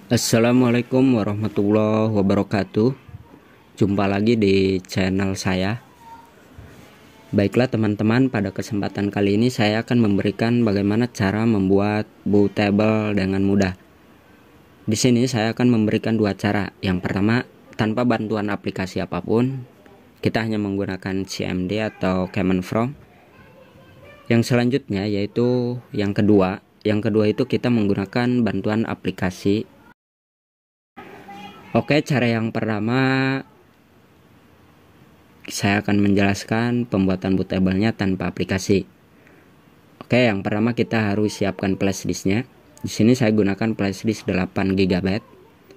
Assalamualaikum warahmatullahi wabarakatuh. Jumpa lagi di channel saya. Baiklah teman-teman, pada kesempatan kali ini saya akan memberikan bagaimana cara membuat bootable dengan mudah. Di sini saya akan memberikan dua cara. Yang pertama, tanpa bantuan aplikasi apapun, kita hanya menggunakan CMD atau Command From. Yang selanjutnya yaitu yang kedua. Yang kedua itu kita menggunakan bantuan aplikasi. Oke, cara yang pertama saya akan menjelaskan pembuatan bootable-nya tanpa aplikasi. Oke, yang pertama kita harus siapkan flash disk-nya. Di sini saya gunakan flash disk 8 GB.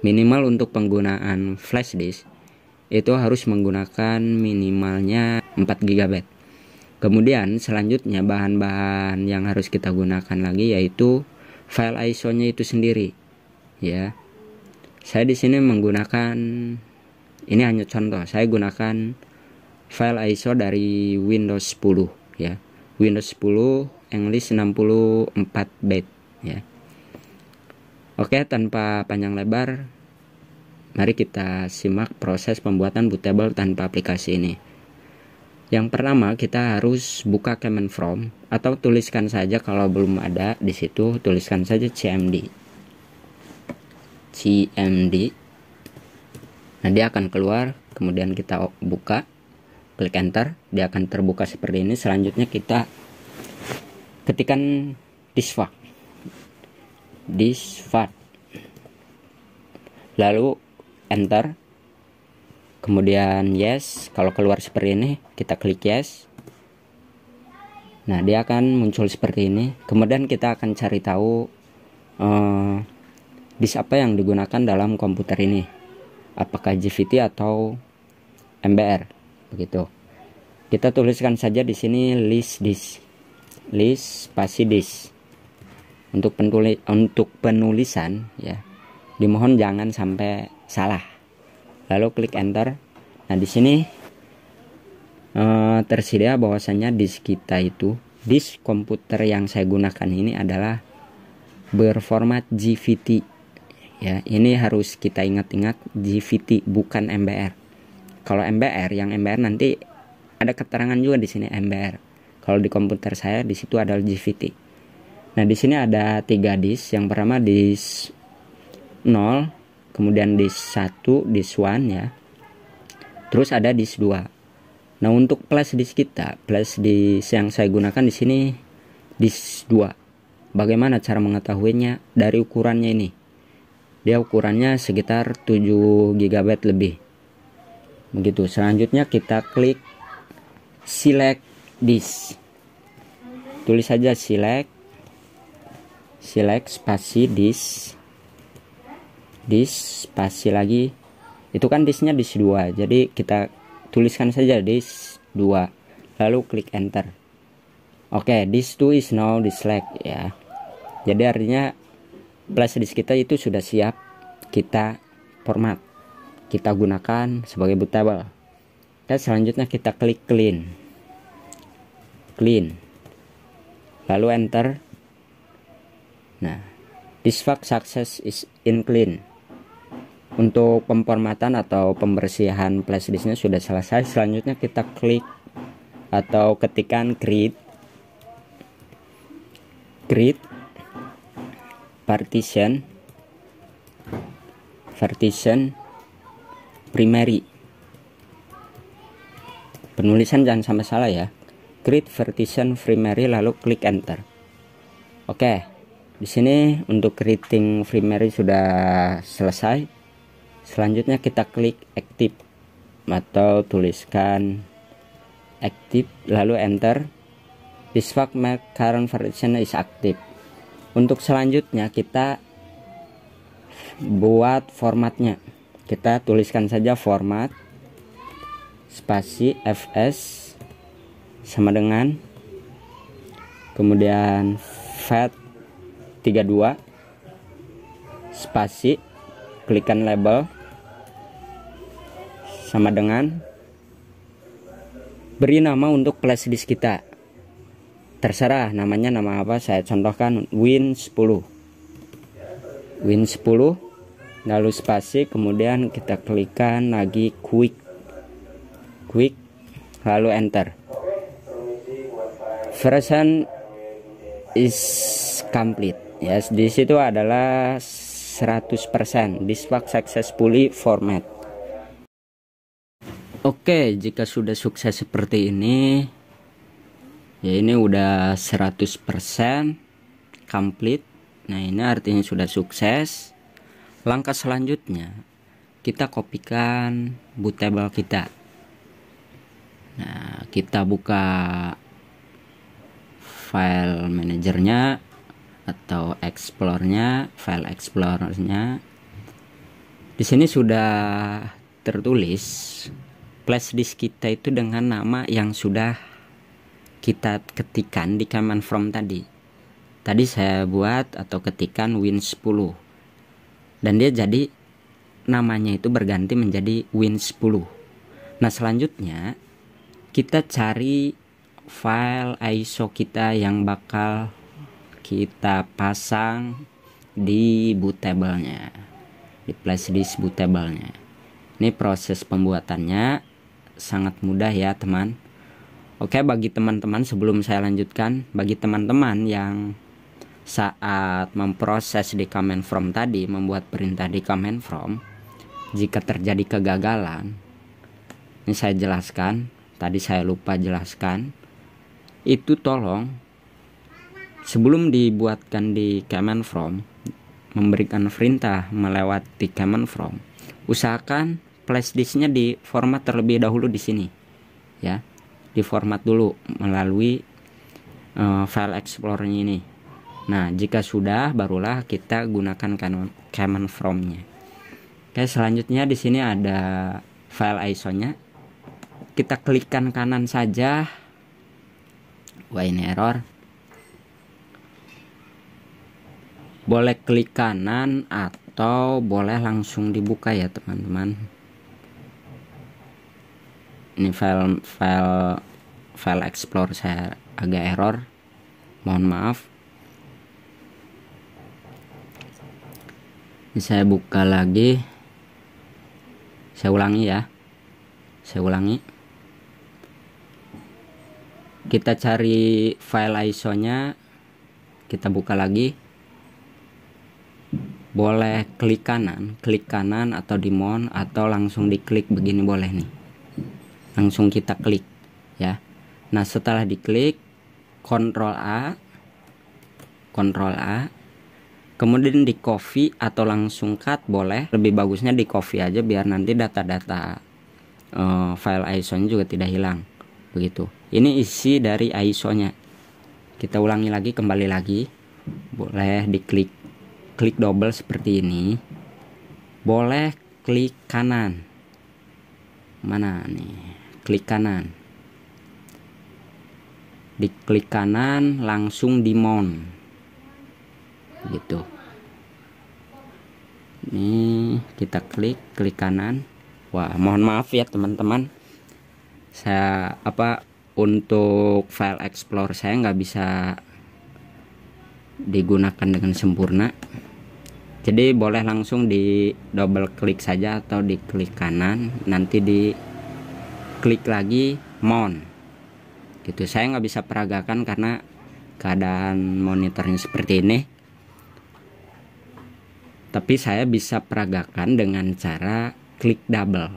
Minimal untuk penggunaan flash disk itu harus menggunakan minimalnya 4 GB. Kemudian selanjutnya bahan-bahan yang harus kita gunakan lagi yaitu file ISO-nya itu sendiri. Ya. Saya di sini menggunakan, ini hanya contoh, saya gunakan file ISO dari Windows 10 ya. Windows 10 English 64 bit ya. Oke, tanpa panjang lebar, mari kita simak proses pembuatan bootable tanpa aplikasi ini. Yang pertama kita harus buka Command From atau tuliskan saja, kalau belum ada di situ tuliskan saja CMD. Nah, dia akan keluar, kemudian kita buka, klik enter, dia akan terbuka seperti ini. Selanjutnya kita ketikkan disfat, lalu enter, kemudian yes. Kalau keluar seperti ini kita klik yes. Nah, dia akan muncul seperti ini. Kemudian kita akan cari tahu disk apa yang digunakan dalam komputer ini, apakah GVT atau MBR, begitu. Kita tuliskan saja di sini list disk, list spasi disk. Untuk penulisan ya, dimohon jangan sampai salah. Lalu klik enter. Nah, di sini tersedia bahwasannya disk kita itu, disk komputer yang saya gunakan ini adalah berformat GVT. Ya, ini harus kita ingat-ingat, GVT bukan MBR. Kalau MBR, yang MBR nanti ada keterangan juga di sini MBR. Kalau di komputer saya di situ adalah GVT. Nah, di sini ada 3 disk. Yang pertama disk 0, kemudian disk 1, disk 1 ya. Terus ada disk 2. Nah, untuk flash disk kita, flash disk yang saya gunakan di sini disk 2. Bagaimana cara mengetahuinya? Dari ukurannya ini. Dia ukurannya sekitar 7 GB lebih. Begitu. Selanjutnya kita klik select disk. Tulis saja select spasi disk spasi lagi. Itu kan disknya disk 2. Jadi kita tuliskan saja disk 2. Lalu klik enter. Oke, disk 2 is now select ya. Jadi artinya flash disk kita itu sudah siap kita format, kita gunakan sebagai bootable. Dan selanjutnya kita klik clean, lalu enter. Nah, disk success is in clean. Untuk pemformatan atau pembersihan flash disknya sudah selesai. Selanjutnya kita klik atau ketikkan create partition primary. Penulisan jangan sampai salah ya. Create partition primary, lalu klik enter. Oke, di sini untuk creating primary sudah selesai. Selanjutnya kita klik active atau tuliskan active, lalu enter. This fact make current version is active. Untuk selanjutnya kita buat formatnya. Kita tuliskan saja format spasi fs sama dengan, kemudian FAT32 spasi, klikkan label sama dengan, beri nama untuk flash disk kita. Terserah namanya nama apa, saya contohkan Win 10. lalu spasi, kemudian kita klikkan lagi quick, lalu enter. Version is complete. Yes, di situ adalah 100%. This was successfully format. Oke, jika sudah sukses seperti ini, ya ini udah 100% complete. Nah, ini artinya sudah sukses. Langkah selanjutnya, kita kopikan bootable kita. Nah, kita buka file manajernya atau explore-nya, file explorer-nya. Di sini sudah tertulis flash disk kita itu dengan nama yang sudah kita ketikkan di command from tadi. Tadi saya buat atau ketikan Win10. Dan dia jadi namanya itu berganti menjadi Win10. Nah, selanjutnya kita cari file ISO kita yang bakal kita pasang di bootable-nya, di flash disk bootable-nya. Ini proses pembuatannya sangat mudah ya teman. Oke, bagi teman-teman sebelum saya lanjutkan, bagi teman-teman yang saat memproses di command from tadi, membuat perintah di command from, jika terjadi kegagalan, ini saya jelaskan. Tadi saya lupa jelaskan. Itu tolong sebelum dibuatkan di command from, memberikan perintah melewati command from, usahakan flash disknya di format terlebih dahulu di sini. Ya, di format dulu melalui file explorer ini. Nah, jika sudah, barulah kita gunakan command from-nya. Oke, selanjutnya di sini ada file ISO-nya. Kita klikkan kanan saja. Wah, ini error. Boleh klik kanan atau boleh langsung dibuka ya teman-teman. Ini file explorer saya agak error. Mohon maaf. Ini saya buka lagi. Saya ulangi ya. Saya ulangi. Kita cari file ISO-nya, kita buka lagi. Boleh klik kanan atau di mount atau langsung diklik begini boleh nih. Langsung kita klik ya. Nah, setelah diklik, Ctrl A, kemudian di copy atau langsung cut boleh. Lebih bagusnya di copy aja biar nanti data-data file ISO-nya juga tidak hilang. Begitu. Ini isi dari ISO-nya. Kita ulangi lagi, kembali lagi. Boleh diklik, klik double seperti ini. Boleh klik kanan. Mana nih? Klik kanan. Diklik kanan, langsung di mount. Gitu. Ini kita klik kanan. Wah, mohon maaf ya teman-teman. Saya untuk file explorer saya nggak bisa digunakan dengan sempurna. Jadi boleh langsung di double klik saja atau di klik kanan, nanti di klik lagi mount. Gitu. Saya nggak bisa peragakan karena keadaan monitornya seperti ini. Tapi saya bisa peragakan dengan cara klik double.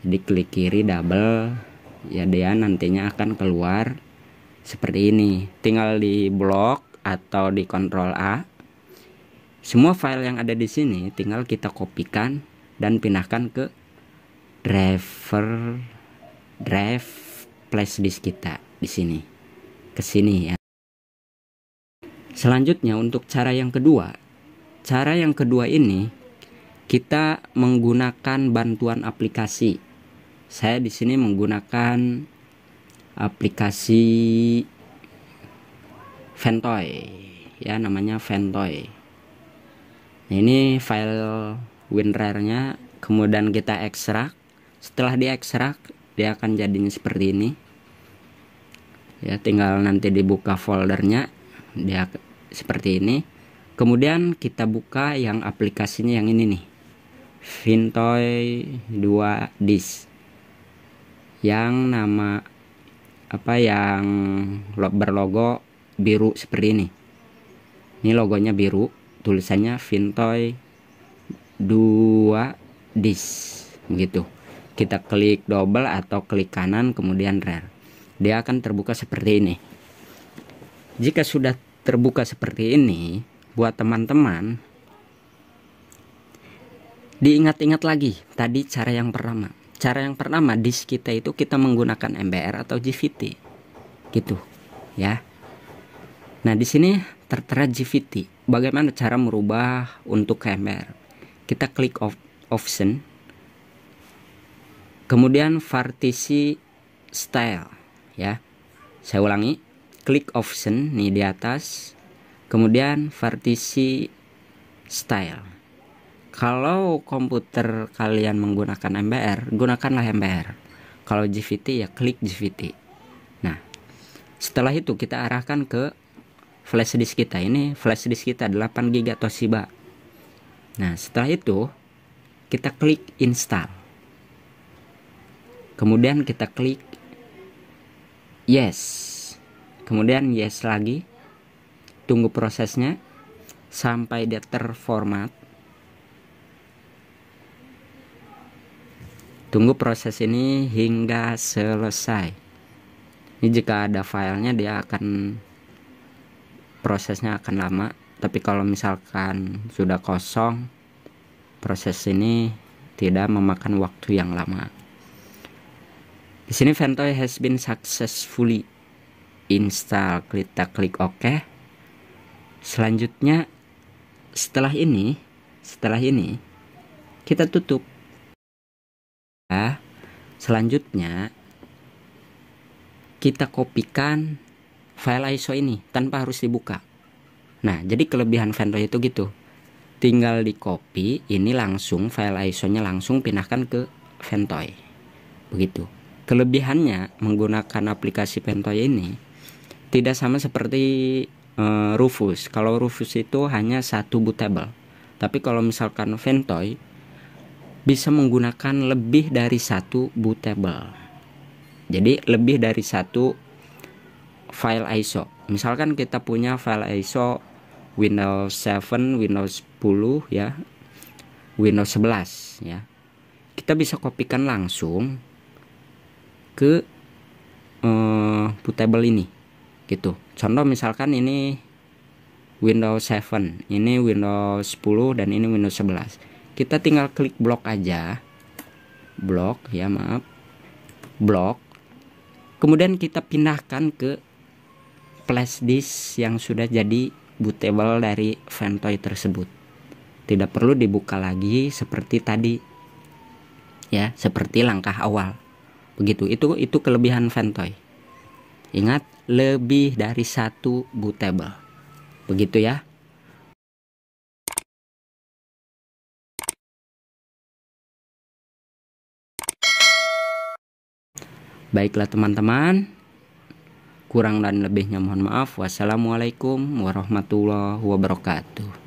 Jadi klik kiri double, ya dia nantinya akan keluar seperti ini. Tinggal di blok atau di Ctrl A. Semua file yang ada di sini tinggal kita kopikan dan pindahkan ke drive flash disk kita di sini. Ke sini ya. Selanjutnya untuk cara yang kedua. Cara yang kedua ini kita menggunakan bantuan aplikasi. Saya di sini menggunakan aplikasi Ventoy, ya namanya Ventoy. Nah, ini file WinRAR-nya, kemudian kita ekstrak. Setelah diekstrak, dia akan jadinya seperti ini. Ya, tinggal nanti dibuka foldernya, dia seperti ini. Kemudian kita buka yang aplikasinya yang ini nih, Vintoy 2 disk, yang nama yang berlogo biru seperti ini. Ini logonya biru, tulisannya Vintoy 2 disk gitu. Kita klik double atau klik kanan kemudian rare, dia akan terbuka seperti ini. Jika sudah terbuka seperti ini, buat teman-teman diingat-ingat lagi tadi cara yang pertama. Cara yang pertama, disk kita itu kita menggunakan MBR atau JVT gitu ya. Nah, di sini tertera JVT. Bagaimana cara merubah untuk ke MBR? Kita klik option, kemudian partisi style ya. Saya ulangi, klik option nih di atas, kemudian partisi style. Kalau komputer kalian menggunakan MBR, gunakanlah MBR. Kalau JVT ya klik JVT. Nah, setelah itu kita arahkan ke flash disk kita. Ini flash disk kita 8 GB Toshiba. Nah, setelah itu kita klik install. Kemudian kita klik yes. Kemudian yes lagi. Tunggu prosesnya sampai dia terformat. Tunggu proses ini hingga selesai. Ini jika ada filenya dia akan, prosesnya akan lama. Tapi kalau misalkan sudah kosong, proses ini tidak memakan waktu yang lama. Di sini Vintoy has been successfully install. Kita klik OK. Selanjutnya setelah ini kita tutup. Selanjutnya kita kopikan file ISO ini tanpa harus dibuka. Nah, jadi kelebihan Vintoy itu gitu. Tinggal di copy, ini langsung file ISO-nya langsung pindahkan ke Vintoy. Begitu. Kelebihannya menggunakan aplikasi Vintoy ini tidak sama seperti Rufus. Kalau Rufus itu hanya satu bootable. Tapi kalau misalkan Vintoy bisa menggunakan lebih dari satu bootable. Jadi lebih dari satu file ISO. Misalkan kita punya file ISO Windows 7, Windows 10 ya, Windows 11 ya. Kita bisa kopikan langsung ke bootable ini gitu. Contoh misalkan ini Windows 7, ini Windows 10 dan ini Windows 11. Kita tinggal klik blok aja, blok ya, maaf, blok. Kemudian kita pindahkan ke flash disk yang sudah jadi bootable dari Vintoy tersebut. Tidak perlu dibuka lagi seperti tadi ya, seperti langkah awal. Begitu, itu kelebihan Vintoy. Ingat, lebih dari satu bootable. Begitu ya. Baiklah teman-teman, kurang dan lebihnya mohon maaf. Wassalamualaikum warahmatullahi wabarakatuh.